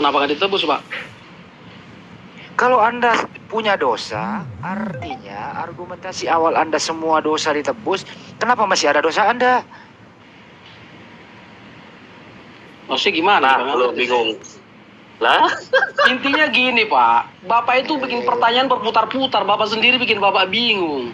kenapa nggak ditebus, Pak? Kalau Anda punya dosa, artinya argumentasi awal Anda semua dosa ditebus, kenapa masih ada dosa Anda? Maksudnya gimana? Nah, lu bingung. Lah, Intinya gini, Pak. Bapak itu bikin pertanyaan berputar-putar. Bapak sendiri bikin Bapak bingung.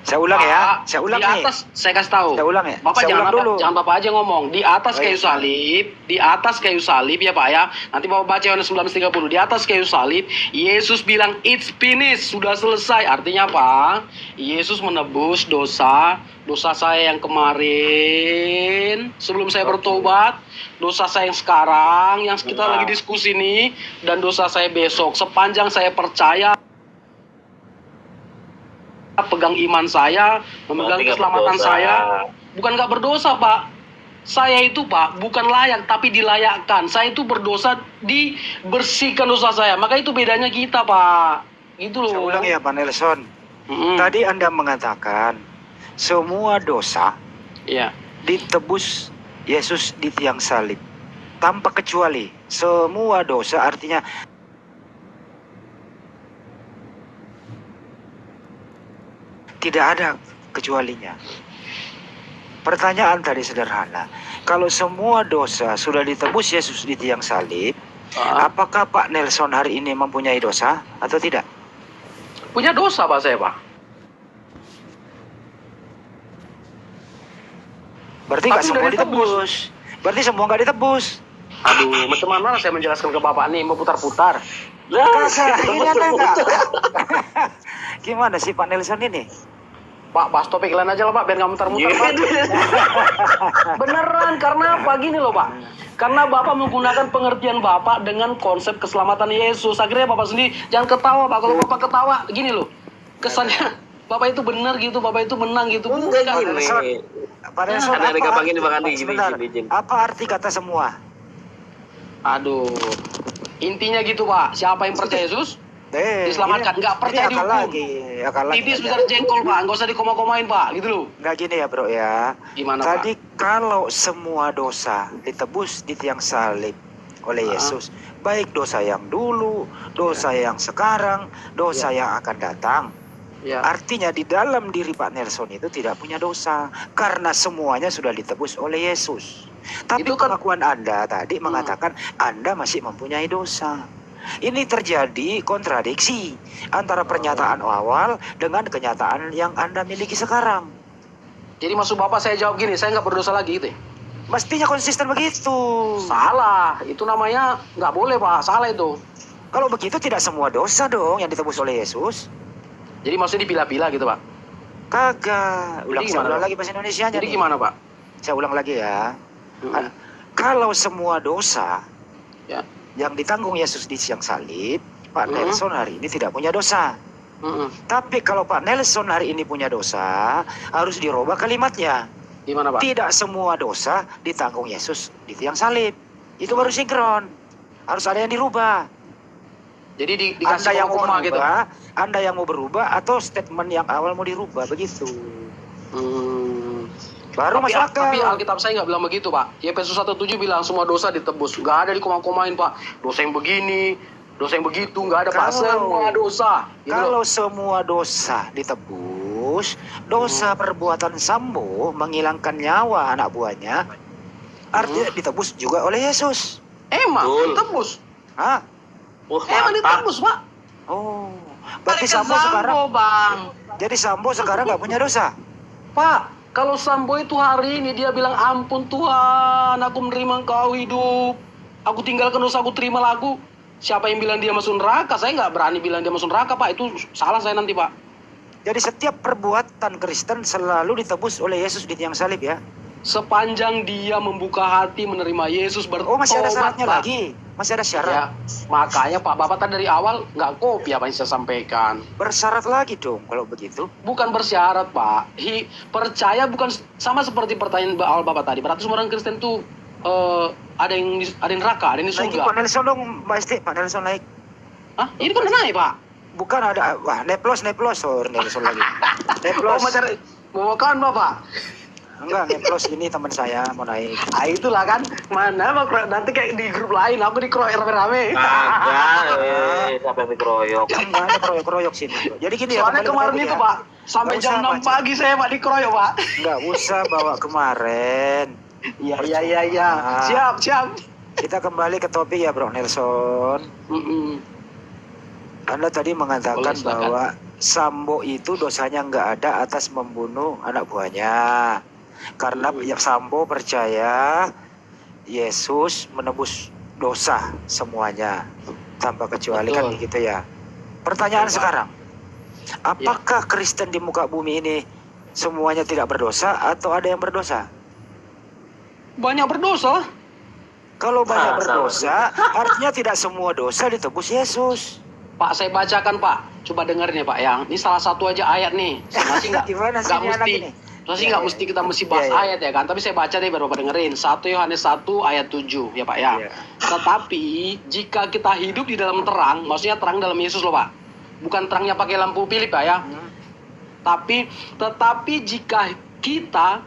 Saya ulang ya, Pak, saya ulang di nih. atas, saya kasih tahu. Saya ulang ya. Bapak Saya jangan ulang dulu. jangan Bapak aja ngomong. Di atas Baik. kayu salib, di atas kayu salib ya Pak ya. Nanti Bapak baca Yohanes 19:30. Di atas kayu salib, Yesus bilang it's finished, sudah selesai. Artinya apa? Yesus menebus dosa saya yang kemarin sebelum saya bertobat, dosa saya yang sekarang yang kita lagi diskusi ini, dan dosa saya besok. Sepanjang saya percaya, pegang iman saya, memegang Berarti nggak keselamatan berdosa. saya, bukan nggak berdosa, Pak. Saya itu, Pak, bukan layak tapi dilayakkan. Saya itu berdosa, dibersihkan dosa saya. Maka itu bedanya kita, Pak. Gitu loh. Saya ulang ya, Pak Nelson. Mm-mm. Tadi Anda mengatakan semua dosa Iya. ditebus Yesus di tiang salib tanpa kecuali. Semua dosa artinya tidak ada kecualinya. Pertanyaan tadi sederhana. Kalau semua dosa sudah ditebus Yesus di tiang salib, apakah Pak Nelson hari ini mempunyai dosa atau tidak? Punya dosa, Pak, saya, Pak. Berarti Tapi nggak semua udah ditebus. ditebus. Berarti semua nggak ditebus. Aduh, macam mana saya menjelaskan ke Bapak nih, mau putar-putar. Kagak, ini ada nggak? Gimana sih Pak Nelson ini? Pak, bahas topik lain aja lah, Pak, biar nggak mutar-mutar, Pak. Beneran, karena apa? Gini loh, Pak. Karena Bapak menggunakan pengertian Bapak dengan konsep keselamatan Yesus. Akhirnya Bapak sendiri, jangan ketawa, Pak. Kalau Bapak ketawa, gini loh. Kesannya, Bapak itu benar gitu, Bapak itu menang gitu. Enggak Bukan. gini. Pak Nelson, Ada apa gampang arti- ini, Bang Andi, gini, sebentar. gini. Apa arti kata semua? Aduh. Intinya gitu, Pak. Siapa yang percaya Yesus, diselamatkan. Nggak percaya akal dihukum. lagi, akal lagi. Tipis besar jengkol, Pak. Nggak usah dikoma-komain, Pak. Gitu loh. Nggak gini ya bro ya. Gimana, Tadi Pak? kalau semua dosa ditebus di tiang salib oleh Yesus, baik dosa yang dulu, dosa yang sekarang, dosa yang akan datang. Ya. Artinya di dalam diri Pak Nelson itu tidak punya dosa karena semuanya sudah ditebus oleh Yesus. Tapi Itu kan- pengakuan Anda tadi mengatakan Anda masih mempunyai dosa. Ini terjadi kontradiksi antara pernyataan awal dengan kenyataan yang Anda miliki sekarang. Jadi maksud Bapak saya jawab gini, saya nggak berdosa lagi gitu ya? Mestinya konsisten begitu. Salah, itu namanya nggak boleh, Pak. Salah itu. Kalau begitu tidak semua dosa dong yang ditebus oleh Yesus. Jadi maksudnya dipilah-pilah gitu, Pak. Kagak. Jadi Saya gimana, ulang Pak? lagi bahasa Indonesianya Jadi nih. gimana, Pak? Saya ulang lagi ya. Mm-mm. Kalau semua dosa Ya. yang ditanggung Yesus di tiang salib, Pak Mm-mm. Nelson hari ini tidak punya dosa. Mm-mm. Tapi kalau Pak Nelson hari ini punya dosa, harus dirubah kalimatnya. Gimana, Pak? Tidak semua dosa ditanggung Yesus di tiang salib. Itu baru sinkron. Harus ada yang dirubah. Jadi Anda dikasih yang mau koma gitu. berubah, Anda yang mau berubah atau statement yang awal mau dirubah begitu. Hmm. Baru Tapi, masuk akal. tapi Alkitab saya nggak bilang begitu, Pak. Efesus 1:7 bilang semua dosa ditebus. Nggak ada dikoma-komain, Pak. Dosa yang begini, dosa yang begitu, nggak ada, Pak. Kalau- Semua dosa. Gitu Kalau loh. semua dosa ditebus, dosa perbuatan Sambo menghilangkan nyawa anak buahnya, artinya ditebus juga oleh Yesus. Emang Betul. ditebus. Hah? Wah, Emang mantap. ditebus, Pak. Oh, berarti Balik ke Sambo sekarang, Bang. jadi Sambo sekarang nggak punya dosa. Pak, kalau Sambo itu hari ini dia bilang ampun Tuhan, aku menerima engkau hidup. Aku tinggalkan dosa, aku terima lagu. Siapa yang bilang dia masuk neraka? Saya nggak berani bilang dia masuk neraka, Pak. Itu salah saya nanti, Pak. Jadi setiap perbuatan Kristen selalu ditebus oleh Yesus di tiang salib ya. Sepanjang dia membuka hati menerima Yesus bertobat. Oh, masih ada syaratnya Pak. lagi. Masih ada syarat. Ya, makanya Pak Bapak tadi dari awal nggak kopi apa yang saya sampaikan. Bersyarat lagi dong kalau begitu. Bukan bersyarat, Pak. Percaya bukan sama seperti pertanyaan awal Bapak tadi. Berarti semua orang Kristen tuh ada yang neraka, ada yang di Naik surga. Pak Nelson dong, Mbak Esti. Pak Nelson naik. Hah? Ini kan udah naik, Pak. Bukan ada, wah neplos, Nelson lagi. Oh, Neplos. mau cari mau makan, Bapak? Enggak, ngeplos ini teman saya mau naik. Ah itulah kan, mana bang, nanti kayak di grup lain aku dikeroyok rame-rame. Agak, siapa yang dikeroyok? Enggak ada keroyok-keroyok sini. Jadi gini ya, Soalnya kembali ke kemarin topik itu ya. pak, sampai Nggak jam usah 6 baca. pagi saya pak dikeroyok pak. Enggak usah bawa kemarin. Iya. Ah. Siap. Kita kembali ke topik ya, Bro Nelson. Mm-mm. Anda tadi mengatakan Boleh, silakan. bahwa Sambo itu dosanya nggak ada atas membunuh anak buahnya. Karena ya, Sambo percaya Yesus menebus dosa semuanya tanpa kecuali, kan Betul. gitu ya. Pertanyaan Betul, Pak. sekarang, apakah Kristen di muka bumi ini semuanya tidak berdosa atau ada yang berdosa? Banyak berdosa. Kalau banyak Ah, berdosa, artinya tidak semua dosa ditebus Yesus. Pak, saya bacakan Pak. Coba dengerin ya Pak ya. Ini salah satu aja ayat nih. Masih nggak? Gimana sih ini anak ini? Masih Ya, nggak ya. mesti kita mesti bahas Ya, ya. ayat ya kan. Tapi saya baca deh biar Bapak dengerin. 1 Yohanes 1 ayat 7 ya Pak ya. Ya. Tetapi jika kita hidup di dalam terang, maksudnya terang dalam Yesus loh Pak. Bukan terangnya pakai lampu Philip Pak ya. Tetapi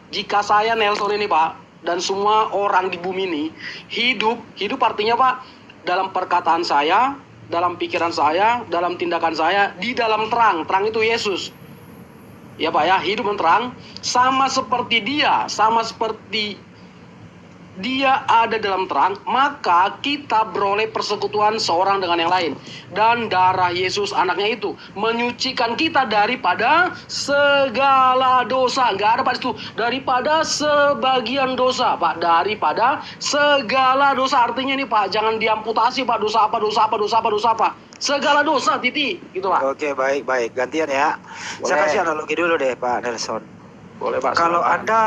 jika saya Nelson ini Pak, dan semua orang di bumi ini hidup artinya Pak, dalam perkataan saya, dalam pikiran saya, dalam tindakan saya, di dalam terang itu Yesus. Ya Pak ya, hidup yang terang, sama seperti dia ada dalam terang, maka kita beroleh persekutuan seorang dengan yang lain. Dan darah Yesus anaknya itu menyucikan kita daripada segala dosa. Enggak ada Pak itu, daripada sebagian dosa Pak, daripada segala dosa. Artinya ini Pak, jangan diamputasi Pak, dosa apa. Segala dosa, titik, gitu Pak. Oke, baik. Gantian ya. Saya Boleh. kasih analogi dulu deh, Pak Nelson. Boleh Pak. Kalau silakan. Anda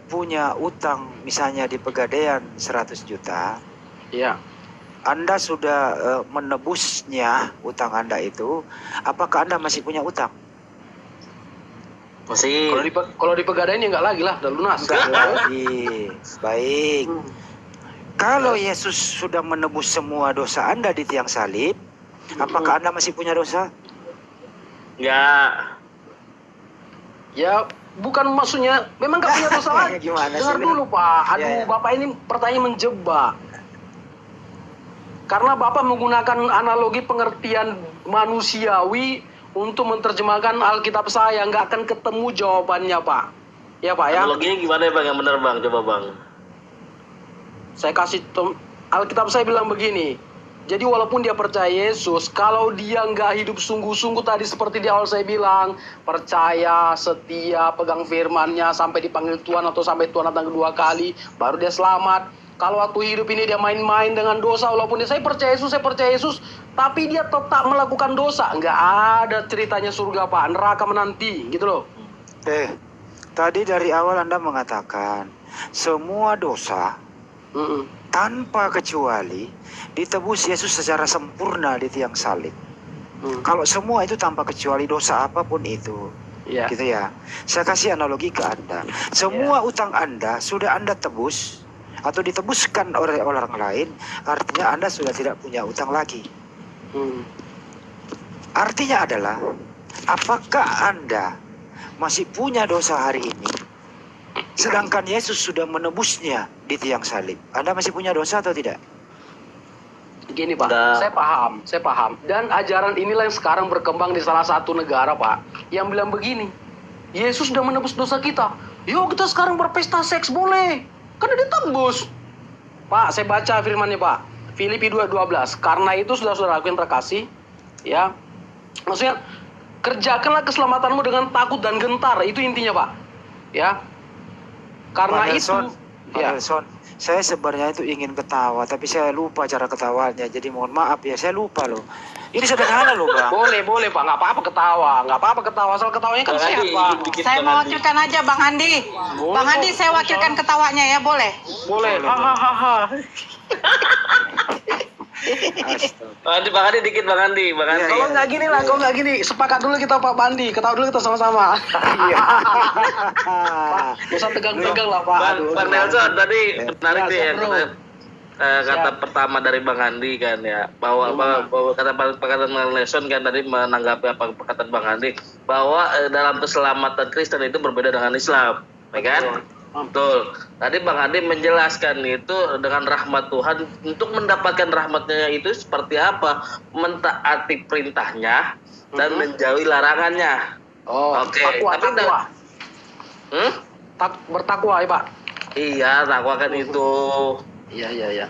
punya utang misalnya di Pegadaian 100 juta, Iya. Anda sudah menebusnya utang Anda itu, apakah Anda masih punya utang? Masih. Kalau di Pegadaian ya enggak lagi lah, udah lunas. Enggak lagi. Baik. Hmm. Kalau Yesus sudah menebus semua dosa Anda di tiang salib, apakah Anda masih punya dosa? Enggak. Ya, bukan maksudnya memang gak punya dosa lagi. Gimana sih? Dengar dulu Pak. Aduh, Ya, ya. Bapak ini pertanyaan menjebak. Karena Bapak menggunakan analogi pengertian manusiawi untuk menerjemahkan Alkitab saya, nggak akan ketemu jawabannya Pak. Ya Pak ya. Analoginya gimana ya Bang? Yang benar Bang, coba Bang. Saya kasih Alkitab saya bilang begini. Jadi walaupun dia percaya Yesus, kalau dia nggak hidup sungguh-sungguh tadi seperti di awal saya bilang, percaya, setia, pegang firman-Nya sampai dipanggil Tuhan atau sampai Tuhan datang kedua kali, baru dia selamat. Kalau waktu hidup ini dia main-main dengan dosa, walaupun dia saya percaya Yesus, tapi dia tetap melakukan dosa, nggak ada ceritanya surga Pak, neraka menanti, gitu loh. Tadi dari awal Anda mengatakan semua dosa Mm-mm. tanpa kecuali ditebus Yesus secara sempurna di tiang salib. Mm. Kalau semua itu tanpa kecuali dosa apapun itu, Iya. gitu ya. Saya kasih analogi ke Anda. Semua utang Anda sudah Anda tebus atau ditebuskan oleh orang lain, artinya Anda sudah tidak punya utang lagi. Mm. Artinya adalah, apakah Anda masih punya dosa hari ini? Sedangkan Yesus sudah menebusnya di tiang salib. Anda masih punya dosa atau tidak? Gini Pak, Udah. saya paham. Dan ajaran inilah yang sekarang berkembang di salah satu negara Pak, yang bilang begini, Yesus sudah menebus dosa kita. Yuk kita sekarang berpesta seks boleh, kan dia tebus. Pak, saya baca firman-Nya Pak, Filipi 2:12. Karena itu saudara-saudaraku yang terkasih, ya, maksudnya kerjakanlah keselamatanmu dengan takut dan gentar, itu intinya Pak, ya. Karena Pak itu, Nelson, Pak ya. Nelson, saya sebenarnya itu ingin ketawa, tapi saya lupa cara ketawanya. Jadi mohon maaf ya, saya lupa loh. Ini sederhana loh, Bang. Boleh Pak, nggak apa-apa ketawa, asal ketawanya kan Bang sehat Andi, Pak. dikit Saya Bang Andi. mewakilkan aja Bang Andi. Boleh, Bang Andi, kok. saya wakilkan ketawanya ya, boleh? Boleh, hahaha. Astaga. Bang Andi dikit Bang Andi. Iya, Kalau nggak gini lah, kalau nggak gini, sepakat dulu kita Pak Bandi, ketawa dulu kita sama-sama. Iya. Gak usah tegang-tegang lah Pak. Aduh, Bang Nelson tadi Ya. menarik Ya, nih siap, ya bro. kata Siap. pertama dari Bang Andi kan ya, bahwa kata perkataan Bang Nelson kan tadi menanggapi apa perkataan Bang Andi, bahwa dalam keselamatan Kristen itu berbeda dengan Islam, ya kan? Betul. Tadi Bang Ade menjelaskan itu dengan rahmat Tuhan, untuk mendapatkan rahmatnya itu seperti apa? Mentaati perintahnya dan menjauhi larangannya. Oh, Oke. takwa, Tapi takwa. Hmm? Bertakwa ya Pak. Iya, takwa kan itu. Iya.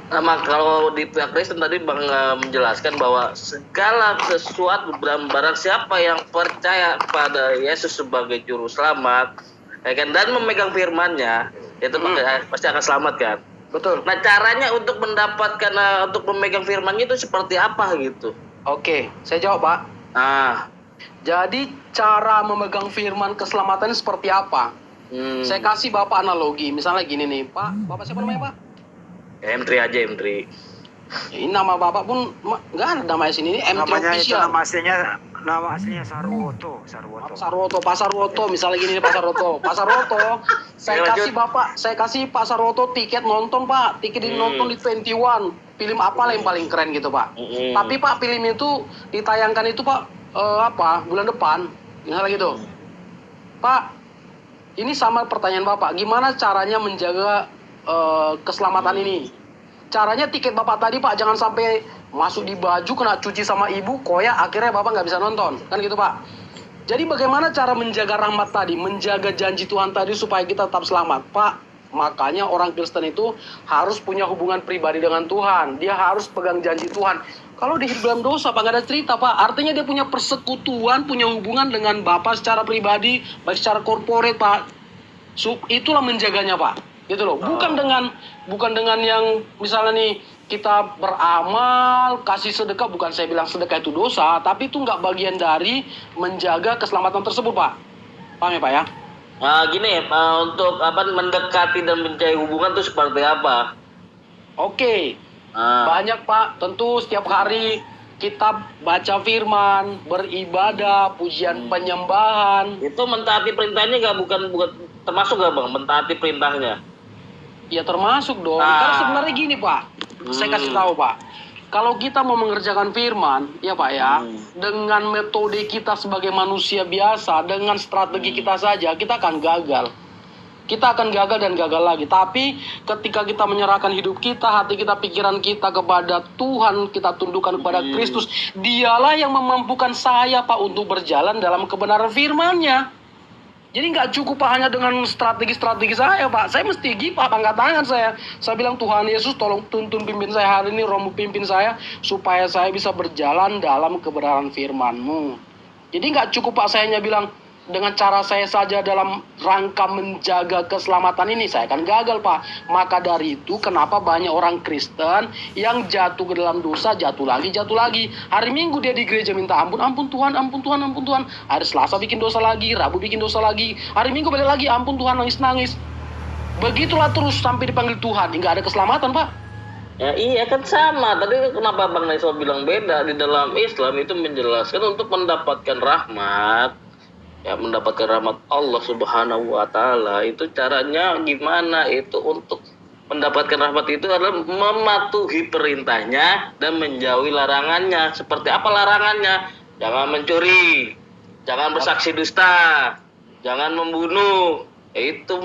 Sama kalau di pihak Kristen tadi Bang menjelaskan bahwa segala sesuatu dan barang siapa yang percaya kepada Yesus sebagai juru selamat, ya kan, dan memegang firman-Nya, itu pasti akan selamat kan. Betul. Nah, caranya untuk mendapatkan untuk memegang firman-Nya itu seperti apa gitu? Oke, saya jawab Pak. Nah, Jadi cara memegang firman keselamatan seperti apa? Saya kasih Bapak analogi. Misalnya gini nih, Pak. Bapak siapa namanya Pak? M3 aja M3. Ini nama Bapak pun nggak ada namanya sini. Ini M3 Namanya itu official. nama aslinya Sarwoto. Pak Sarwoto, misalnya gini nih Pak Sarwoto. Pak Sarwoto, saya kasih Pak Sarwoto tiket nonton Pak. Tiket nonton di 21. Film apa yang paling keren gitu Pak. Tapi Pak, film itu ditayangkan itu Pak bulan depan. Misalnya gitu. Pak, ini sama pertanyaan Bapak. Gimana caranya menjaga keselamatan ini? Caranya tiket Bapak tadi Pak, jangan sampai masuk di baju, kena cuci sama ibu, koyak, akhirnya Bapak nggak bisa nonton. Kan gitu Pak. Jadi bagaimana cara menjaga rahmat tadi, menjaga janji Tuhan tadi supaya kita tetap selamat Pak? Makanya orang Kristen itu harus punya hubungan pribadi dengan Tuhan. Dia harus pegang janji Tuhan. Kalau dia hidup dalam dosa Pak, nggak ada cerita Pak. Artinya dia punya persekutuan, punya hubungan dengan Bapak secara pribadi, baik secara korporat Pak. Itulah menjaganya Pak. Gitu loh. Bukan dengan yang misalnya nih kita beramal, kasih sedekah, bukan saya bilang sedekah itu dosa, tapi itu nggak bagian dari menjaga keselamatan tersebut Pak. Paham ya Pak ya? Nah, gini, untuk mendekati dan mencari hubungan itu seperti apa? Oke. Banyak Pak, tentu setiap hari kita baca firman, beribadah, pujian penyembahan. Itu mentaati perintahnya bukan termasuk nggak Bang, mentaati perintahnya? Ya termasuk dong. Karena sebenarnya gini Pak, saya kasih tahu Pak. Kalau kita mau mengerjakan firman, ya Pak ya, dengan metode kita sebagai manusia biasa, dengan strategi kita saja, kita akan gagal. Kita akan gagal dan gagal lagi. Tapi ketika kita menyerahkan hidup kita, hati kita, pikiran kita kepada Tuhan, kita tundukkan kepada Kristus, Dialah yang memampukan saya Pak untuk berjalan dalam kebenaran firman-Nya. Jadi nggak cukup Pak hanya dengan strategi-strategi saya Pak. Saya mesti Pak angkat tangan saya. Saya bilang Tuhan Yesus tolong tuntun pimpin saya hari ini. Romo pimpin saya supaya saya bisa berjalan dalam kebenaran firman-Mu. Jadi nggak cukup Pak saya hanya bilang dengan cara saya saja dalam rangka menjaga keselamatan ini, saya akan gagal Pak. Maka dari itu kenapa banyak orang Kristen yang jatuh ke dalam dosa, jatuh lagi. Hari Minggu dia di gereja minta ampun Tuhan. Hari Selasa bikin dosa lagi, Rabu bikin dosa lagi, hari Minggu balik lagi, ampun Tuhan, nangis. Begitulah terus sampai dipanggil Tuhan, nggak ada keselamatan Pak. Ya iya kan sama. Tadi kenapa Bang Naiswa bilang beda? Di dalam Islam itu menjelaskan untuk mendapatkan rahmat, ya mendapatkan rahmat Allah Subhanahu wa Ta'ala, itu caranya gimana? Itu untuk mendapatkan rahmat itu adalah mematuhi perintahnya dan menjauhi larangannya. Seperti apa larangannya? Jangan mencuri, jangan bersaksi dusta, jangan membunuh. Itu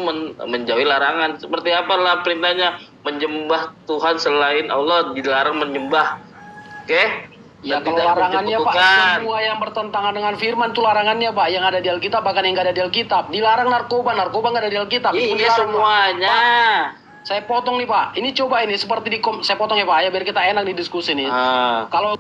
menjauhi larangan. Seperti apa lah perintahnya? Menyembah Tuhan selain Allah, dilarang menyembah. Oke? Ya kalau larangannya Pak, semua yang bertentangan dengan firman itu larangannya Pak, yang ada di Alkitab bahkan yang nggak ada di Alkitab. Dilarang narkoba nggak ada di Alkitab. Iya semuanya. Pak, saya potong nih Pak, ini coba ini seperti saya potong ya Pak ya biar kita enak di diskusi nih. Kalau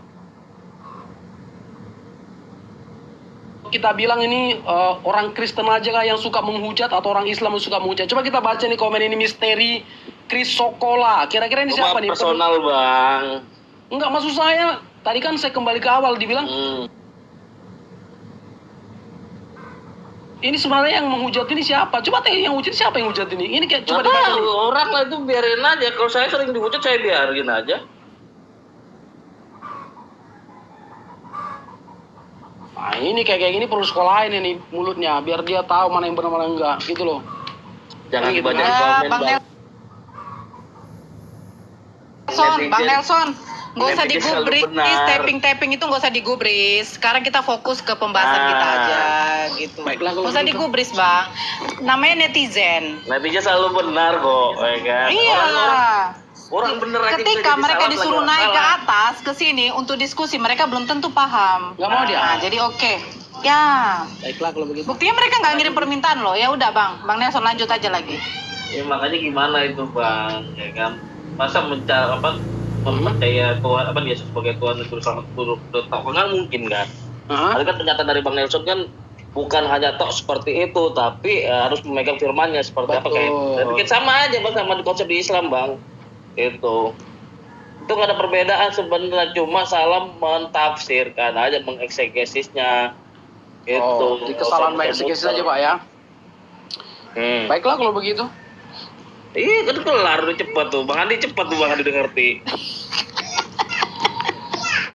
kita bilang ini orang Kristen aja kah yang suka menghujat atau orang Islam yang suka menghujat? Coba kita baca nih komen ini, Misteri Krisokola. Kira-kira ini siapa nih? Personal Bang. Enggak, maksud saya tadi kan saya kembali ke awal dibilang ini sebenarnya yang menghujat ini siapa? Coba tanya yang hujat siapa yang hujat ini? Ini kayak coba dibaca nih. Orang lah itu biarin aja. Kalau saya sering dihujat saya biarin aja. Nah ini kayak gini perlu sekolahin ini mulutnya biar dia tahu mana yang benar mana enggak gitu loh. Jangan gitu. dibaca komen Bang. Bang Nelson, Nggak usah Intinya selalu digubris, benar. tapping itu nggak usah digubris. Sekarang kita fokus ke pembahasan kita aja, gitu. Baiklah, kalau Nggak usah begitu. digubris, Bang. Namanya netizen. Netizen selalu benar kok, ya kan? Iya. Orang bener aja bisa Ketika jadi mereka salah, disuruh lagi orang naik ke salah. atas ke sini untuk diskusi, mereka belum tentu paham. Nggak mau dia. Nah, jadi oke. Ya. Baiklah kalau begitu. Buktinya mereka nggak ngirim permintaan loh. Ya udah, Bang Nelson lanjut aja lagi. Ya makanya gimana itu bang, ya kan? Masa mempercaya Tuhan Yesus sebagai Tuhan dan Juru Selamat seluruh dosa kan mungkin kan? Hah? Tapi kan pernyataan dari Bang Nelson kan bukan hanya tok seperti itu, tapi harus memegang firman-Nya seperti apa kayak. Betul. Dan mungkin sama aja bang sama di konsep di Islam bang, itu nggak ada perbedaan sebenarnya, cuma salah mentafsirkan aja, mengeksegesinya. Itu. Oh, jadi kesalahan mengeksekusi saja Pak ya. Baiklah kalau begitu. Iya kan kelar udah cepat tuh, Bang Andi cepat tuh Bang Andi udah ngerti.